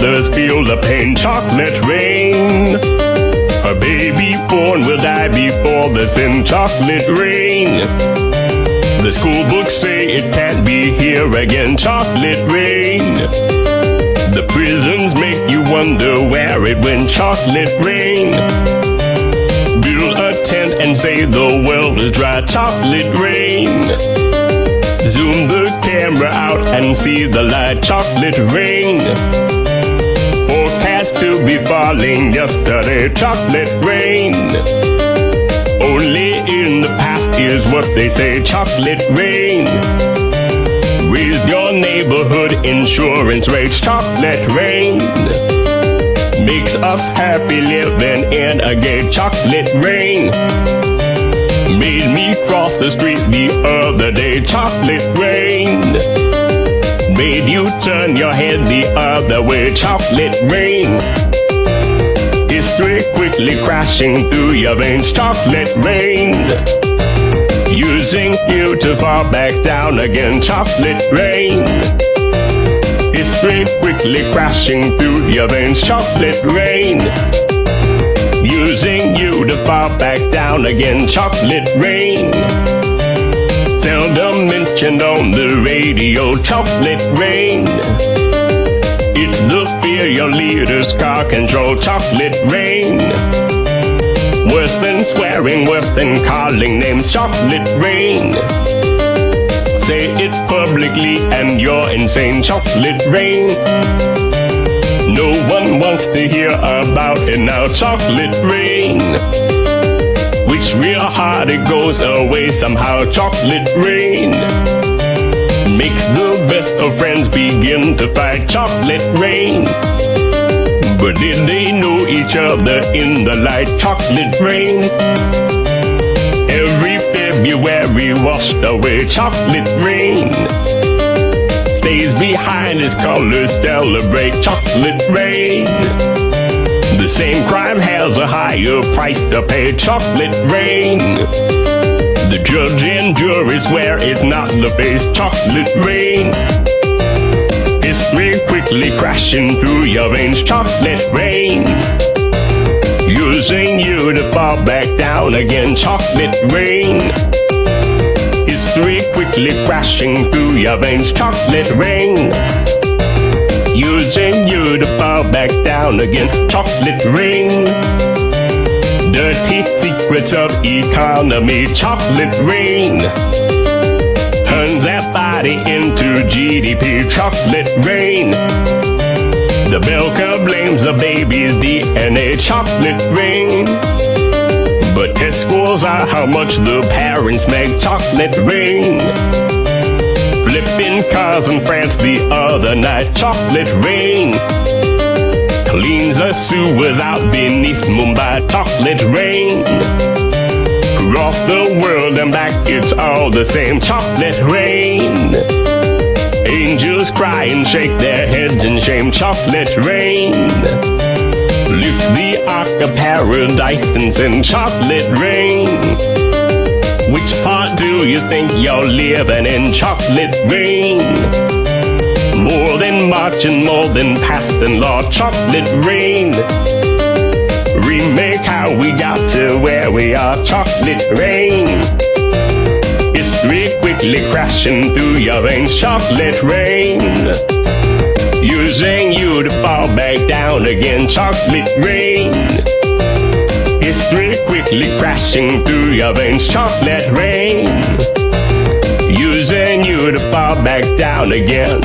others feel the pain. Chocolate rain. A baby born will die before the sin. Chocolate rain. The school books say it can't be here again. Chocolate rain. The prisons make you wonder where it went. Chocolate rain. Build a tent and say the well is dry. Chocolate rain. Zoom the camera out and see the light. Chocolate rain. Forecast to be falling yesterday. Chocolate rain. Only in the past is what they say. Chocolate rain. Raise your neighborhood insurance rates. Chocolate rain. Makes us happy living in a gate. Chocolate rain. Made me cross the street the other day. Chocolate rain. Made you turn your head the other way. Chocolate rain. History quickly crashing through your veins. Chocolate rain. Using you to fall back down again. Chocolate rain. History quickly crashing through your veins. Chocolate rain. Using you to fall back down again. Chocolate rain. Seldom mentioned on the radio. Chocolate rain. It's the fear your leaders car control. Chocolate rain. Worse than swearing, worse than calling names. Chocolate rain. Say it publicly and you're insane. Chocolate rain. No one wants to hear about it now. Chocolate rain. Which real hard it goes away somehow. Chocolate rain. Makes the best of friends begin to fight. Chocolate rain. But did they know each other in the light? Chocolate rain. Every February washed away. Chocolate rain. Stays behind as colors celebrate. Chocolate rain. The same crime has a higher price to pay. Chocolate rain. The judge and jury swear it's not the face. Chocolate rain. History quickly crashing through your veins. Chocolate rain. Using you to fall back down again. Chocolate rain. History quickly crashing through your veins. Chocolate rain. Using you to fall back down again. Chocolate rain. Dirty secrets of economy. Chocolate rain. Turns that body into GDP. Chocolate rain. The Belka blames the baby's DNA. Chocolate rain. But test scores are how much the parents make. Chocolate rain. Flipping cars in France the other night. Chocolate rain. Cleans the sewers out beneath Mumbai. Chocolate rain. Across the world and back it's all the same. Chocolate rain. Angels cry and shake their heads in shame. Chocolate rain. Lifts the ark of paradise and sends. Chocolate rain. Which part do you think you're living in? Chocolate rain. More than March and more than past and law. Chocolate rain. Remake how we got to where we are. Chocolate rain. History quickly crashing through your veins. Chocolate rain. Using you to fall back down again. Chocolate rain. History quickly crashing through your veins. Chocolate rain. Using you to fall back down again.